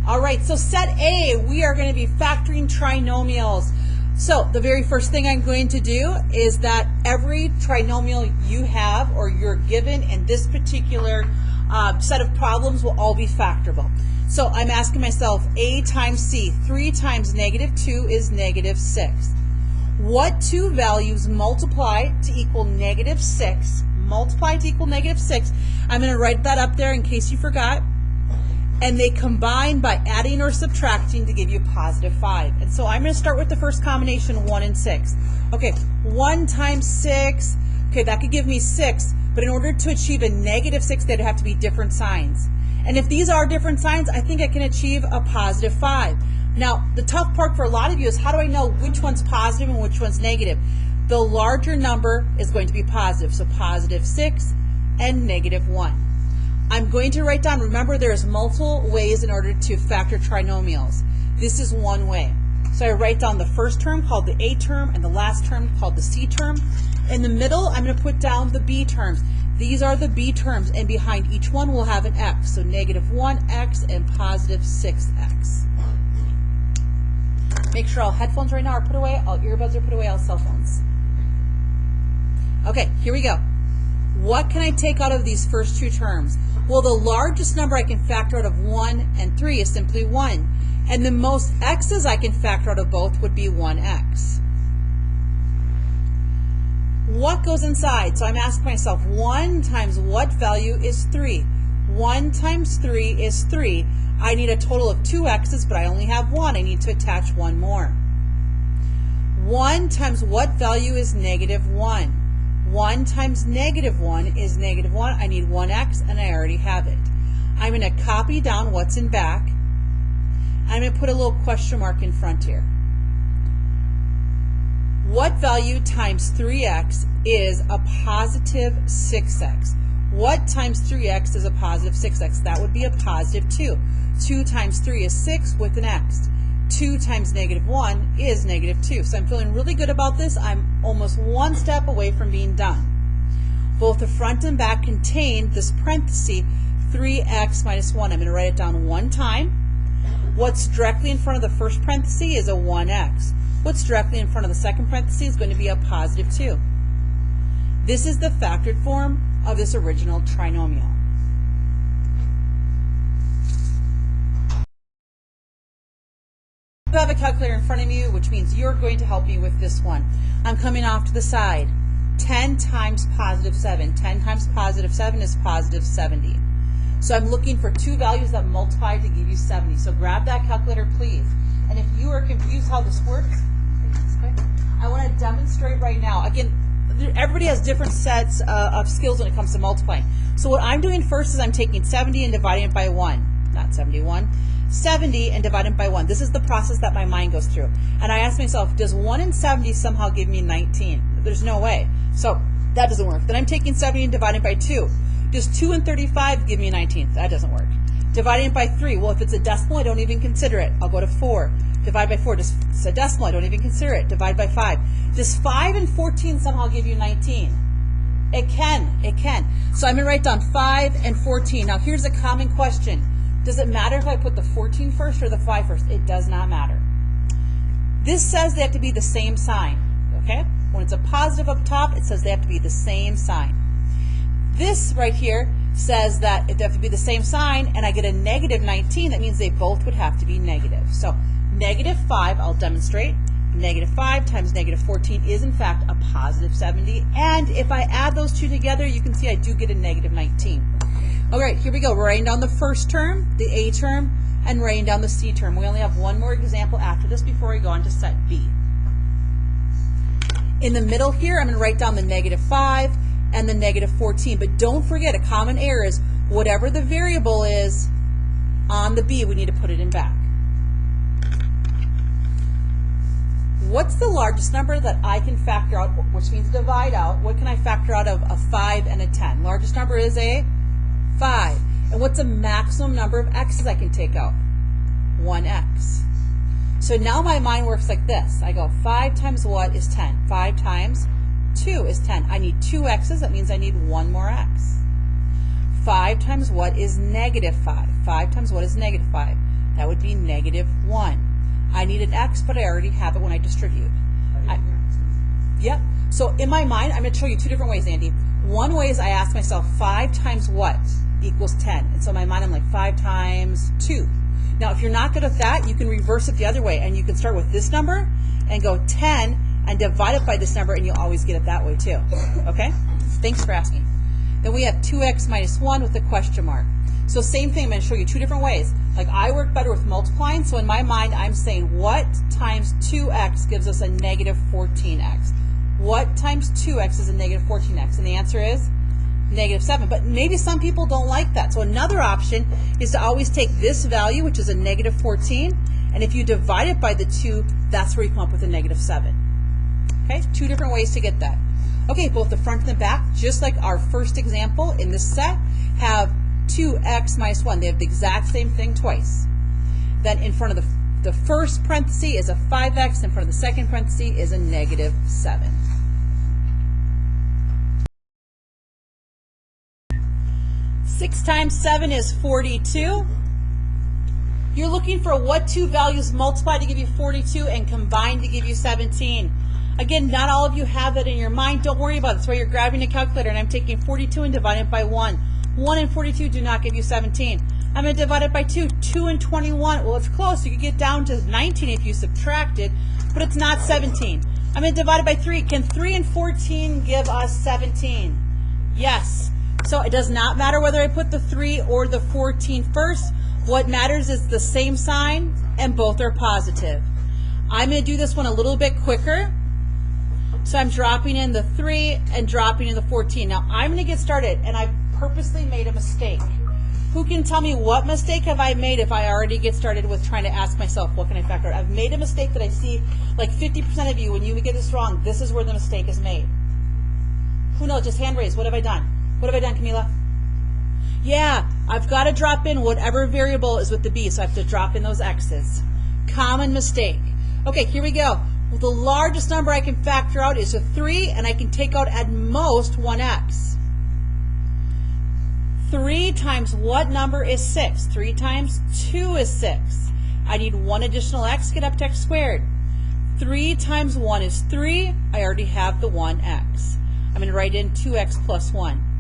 All right, so set A, we are going to be factoring trinomials. So the very first thing I'm going to do is that every trinomial you have or you're given in this particular set of problems will all be factorable. So I'm asking myself, A times C, 3 times -2 is -6. What two values multiply to equal -6? Multiply to equal -6. I'm going to write that up there in case you forgot. And they combine by adding or subtracting to give you +5. And so I'm going to start with the first combination, 1 and 6. Okay, 1 times 6, okay, that could give me 6, but in order to achieve a -6, they'd have to be different signs. And if these are different signs, I think I can achieve a +5. Now, the tough part for a lot of you is how do I know which one's positive and which one's negative? The larger number is going to be positive, so +6 and -1. I'm going to write down, remember there's multiple ways in order to factor trinomials. This is one way. So I write down the first term called the A term and the last term called the C term. In the middle, I'm going to put down the B terms. These are the B terms, and behind each one we'll have an X. So -1x and +6x. Make sure all headphones right now are put away, all earbuds are put away, all cell phones. Okay, here we go. What can I take out of these first two terms? Well, the largest number I can factor out of 1 and 3 is simply 1. And the most x's I can factor out of both would be 1x. What goes inside? So I'm asking myself, 1 times what value is 3? 1 times 3 is 3. I need a total of 2 x's, but I only have 1. I need to attach 1 more. 1 times what value is -1? 1 times -1 is -1. I need 1x, and I already have it. I'm going to copy down what's in back. I'm going to put a little question mark in front here. What value times 3x is a +6x? What times 3x is a +6x? That would be a +2. 2 times 3 is 6 with an x. 2 times -1 is -2. So I'm feeling really good about this. I'm almost one step away from being done. Both the front and back contain this parenthesis, 3x minus 1. I'm going to write it down one time. What's directly in front of the first parenthesis is a 1x. What's directly in front of the second parenthesis is going to be a +2. This is the factored form of this original trinomial. You have a calculator in front of you, which means you're going to help me with this one. I'm coming off to the side. 10 times +7. 10 times +7 is +70. So I'm looking for two values that multiply to give you 70. So grab that calculator, please. And if you are confused how this works, I want to demonstrate right now. Again, everybody has different sets of skills when it comes to multiplying. So what I'm doing first is I'm taking 70 and dividing it by 1. Not 71. 70 and divided by 1. This is the process that my mind goes through. And I ask myself, does 1 and 70 somehow give me 19? There's no way. So that doesn't work. Then I'm taking 70 and dividing by 2. Does 2 and 35 give me 19? That doesn't work. Dividing by 3. Well, if it's a decimal, I don't even consider it. I'll go to 4. Divide by 4. Just it's a decimal. I don't even consider it. Divide by 5. Does 5 and 14 somehow give you 19? It can. It can. So I'm going to write down 5 and 14. Now here's a common question. Does it matter if I put the 14 first or the 5 first? It does not matter. This says they have to be the same sign, okay? When it's a positive up top, it says they have to be the same sign. This right here says that if they have to be the same sign and I get a -19, that means they both would have to be negative. So -5, I'll demonstrate. -5 times -14 is in fact a +70. And if I add those two together, you can see I do get a -19. All right, here we go. We're writing down the first term, the A term, and writing down the C term. We only have one more example after this before we go on to set B. In the middle here, I'm going to write down the -5 and the -14. But don't forget, a common error is whatever the variable is on the B, we need to put it in back. What's the largest number that I can factor out, which means divide out? What can I factor out of a 5 and a 10? Largest number is a 5. And what's the maximum number of x's I can take out? 1x. So now my mind works like this. I go 5 times what is 10? 5 times 2 is 10. I need 2 x's. That means I need 1 more x. 5 times what is -5? 5 times what is -5? That would be negative 1. I need an x, but I already have it when I distribute. Yep. So in my mind, I'm going to show you two different ways, Andy. One way is I ask myself 5 times what equals 10. And so in my mind, I'm like 5 times 2. Now, if you're not good at that, you can reverse it the other way, and you can start with this number and go 10 and divide it by this number, and you'll always get it that way too. Okay? Thanks for asking. Then we have 2x minus 1 with a question mark. So same thing, I'm going to show you two different ways. Like I work better with multiplying, so in my mind I'm saying what times 2x gives us a negative 14x? What times 2x is a negative 14x? And the answer is negative 7. But maybe some people don't like that. So another option is to always take this value, which is a negative 14, and if you divide it by the 2, that's where you come up with a negative 7. Okay, two different ways to get that. Okay, both the front and the back, just like our first example in this set, have 2x minus 1. They have the exact same thing twice. Then in front of the first parenthesis is a 5x, in front of the second parenthesis is a negative 7. Six times 7 is 42. You're looking for what two values multiply to give you 42 and combine to give you 17. Again, not all of you have that in your mind. Don't worry about it. That's why you're grabbing a calculator, and I'm taking 42 and dividing it by 1. 1 and 42 do not give you 17. I'm going to divide it by 2. 2 and 21, well, it's close. You could get down to 19 if you subtracted, but it's not 17. I'm going to divide it by 3. Can 3 and 14 give us 17? Yes. So it does not matter whether I put the 3 or the 14 first. What matters is the same sign, and both are positive. I'm going to do this one a little bit quicker. So I'm dropping in the 3 and dropping in the 14. Now I'm going to get started, and I've purposely made a mistake. Who can tell me what mistake have I made if I already get started with trying to ask myself, what can I factor out? I've made a mistake that I see like 50% of you, when you get this wrong, this is where the mistake is made. Who knows? Just hand raise. What have I done? What have I done, Camila? Yeah, I've got to drop in whatever variable is with the b, so I have to drop in those x's. Common mistake. Okay, here we go. Well, the largest number I can factor out is a 3, and I can take out at most 1x. 3 times what number is 6? 3 times 2 is 6. I need one additional x to get up to x squared. 3 times 1 is 3. I already have the 1x. I'm going to write in 2x plus 1.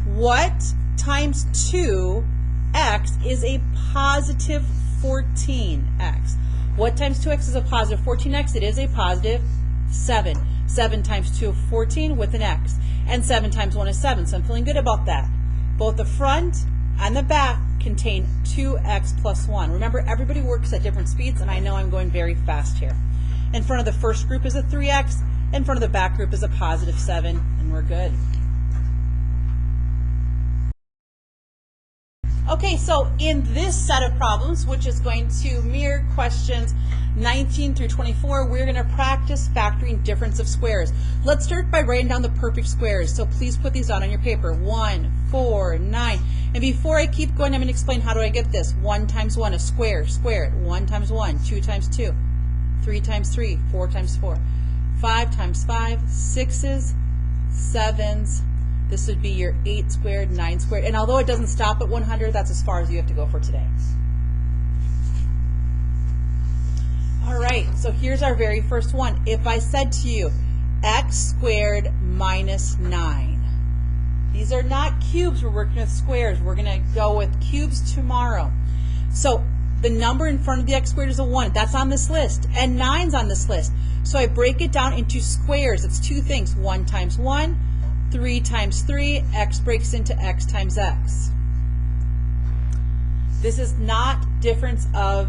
What times 2x is a positive 14x? What times 2x is a positive 14x? It is a positive 7. 7 times 2 is 14 with an x. And 7 times 1 is 7, so I'm feeling good about that. Both the front and the back contain 2x plus 1. Remember, everybody works at different speeds, and I know I'm going very fast here. In front of the first group is a 3x. In front of the back group is a positive 7, and we're good. Okay, so in this set of problems, which is going to mirror questions 19 through 24, we're going to practice factoring difference of squares. Let's start by writing down the perfect squares. So please put these down on your paper. 1, 4, 9. And before I keep going, I'm going to explain how do I get this. 1 times 1 is square, square it. 1 times 1, 2 times 2, 3 times 3, 4 times 4, 5 times 5, 6s, 7s. This would be your 8 squared, 9 squared. And although it doesn't stop at 100, that's as far as you have to go for today. All right, so here's our very first one. If I said to you, x squared minus 9. These are not cubes. We're working with squares. We're going to go with cubes tomorrow. So the number in front of the x squared is a 1. That's on this list. And 9's on this list. So I break it down into squares. It's two things. 1 times 1. 3 times 3, x breaks into x times x. This is not difference of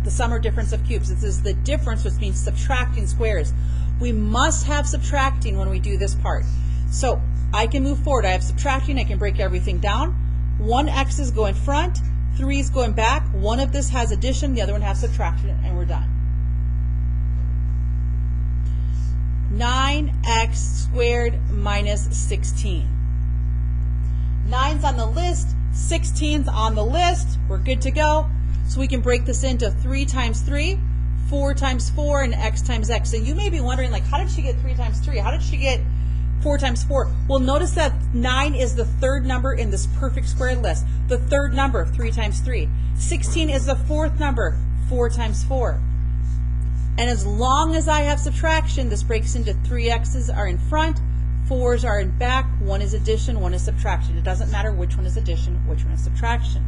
the sum or difference of cubes. This is the difference, which means subtracting squares. We must have subtracting when we do this part. So I can move forward. I have subtracting. I can break everything down. 1 x is going front, 3 is going back. One of this has addition, the other one has subtraction, and we're done. 9x squared minus 16. 9's on the list, 16's on the list. We're good to go. So we can break this into 3 times 3, 4 times 4, and x times x. And you may be wondering, like, how did she get 3 times 3? How did she get 4 times 4. Well, notice that 9 is the third number in this perfect squared list. The third number, 3 times 3. 16 is the fourth number, 4 times 4. And as long as I have subtraction, this breaks into 3 x's are in front, 4's are in back, 1 is addition, 1 is subtraction. It doesn't matter which one is addition, which one is subtraction.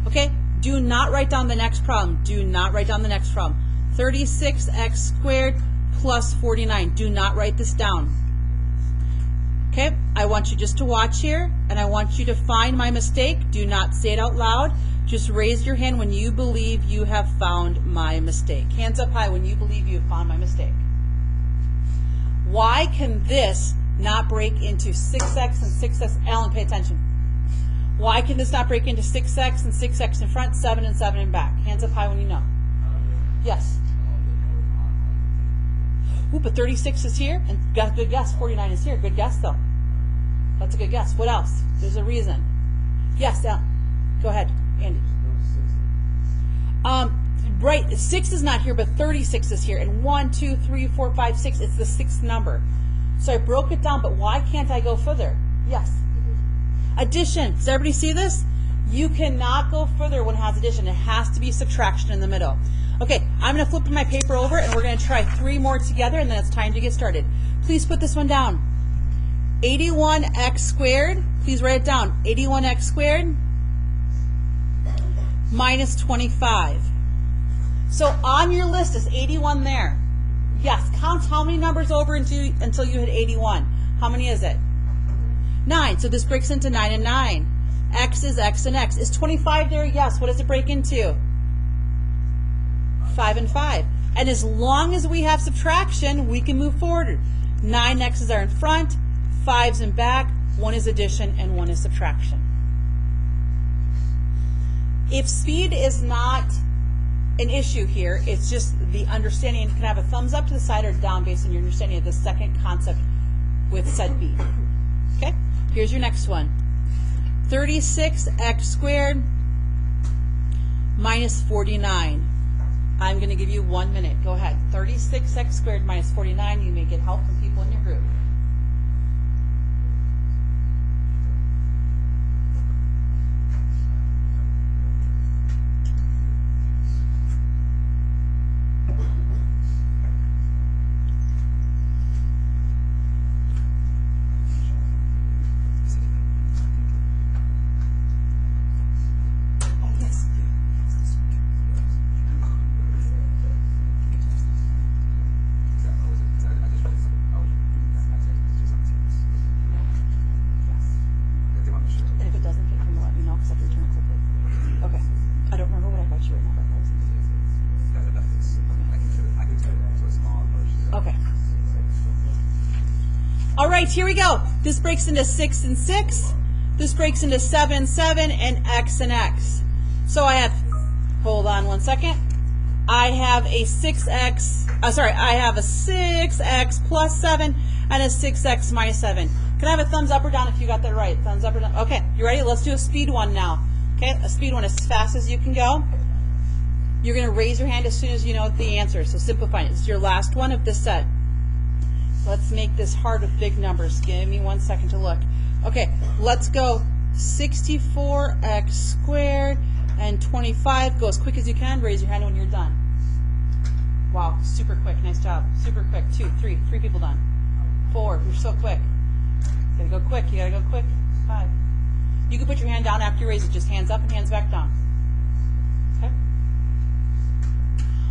Okay, do not write down the next problem. Do not write down the next problem. 36x squared plus 49. Do not write this down. Okay, I want you just to watch here, and I want you to find my mistake. Do not say it out loud. Just raise your hand when you believe you have found my mistake. Hands up high when you believe you have found my mistake. Why can this not break into 6x and 6x? Alan, pay attention. Why can this not break into 6x and 6x in front, 7 and 7 in back? Hands up high when you know. Yes. Ooh, but 36 is here, and got a good guess. 49 is here. Good guess, though. That's a good guess. What else? There's a reason. Yes, Alan. Go ahead, Andy. Right, 6 is not here, but 36 is here. And 1, 2, 3, 4, 5, 6, it's the 6th number. So I broke it down, but why can't I go further? Yes. Addition. Does everybody see this? You cannot go further when it has addition. It has to be subtraction in the middle. Okay, I'm going to flip my paper over, and we're going to try 3 more together, and then it's time to get started. Please put this one down. 81x squared. Please write it down. 81x squared minus 25. So on your list is 81 there. Yes, count how many numbers over until you hit 81. How many is it? 9. So this breaks into 9 and 9. X is X and X. Is 25 there? Yes. What does it break into? 5 and 5. And as long as we have subtraction, we can move forward. 9 x's are in front, 5's in back, 1 is addition, and 1 is subtraction. If speed is not an issue here, it's just the understanding. You can have a thumbs up to the side or down based on your understanding of the second concept with set B. Okay, here's your next one. 36x squared minus 49. I'm going to give you 1 minute. Go ahead. 36x squared minus 49. You may get help from people in your group. All right, here we go. This breaks into 6 and 6. This breaks into 7, 7, and X and X. So I have, hold on 1 second. I have a 6X, I have a 6X plus 7 and a 6X minus 7. Can I have a thumbs up or down if you got that right? Thumbs up or down? Okay, you ready? Let's do a speed one now. Okay, a speed one as fast as you can go. You're going to raise your hand as soon as you know the answer. So simplify it. It's your last one of this set. Let's make this hard with big numbers. Give me 1 second to look. Okay, let's go 64x squared and 25. Go as quick as you can. Raise your hand when you're done. Wow, super quick. Nice job. Super quick. 2, 3. 3 people done. 4. You're so quick. You gotta go quick. You gotta go quick. 5. You can put your hand down after you raise it. Just hands up and hands back down.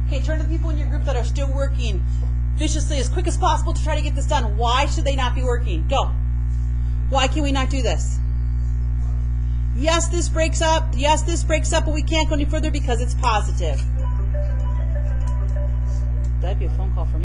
Okay, turn to the people in your group that are still working viciously as quick as possible to try to get this done. Why should they not be working? Go. Why can we not do this? Yes, this breaks up. Yes, this breaks up, but we can't go any further because it's positive. That'd be a phone call for me.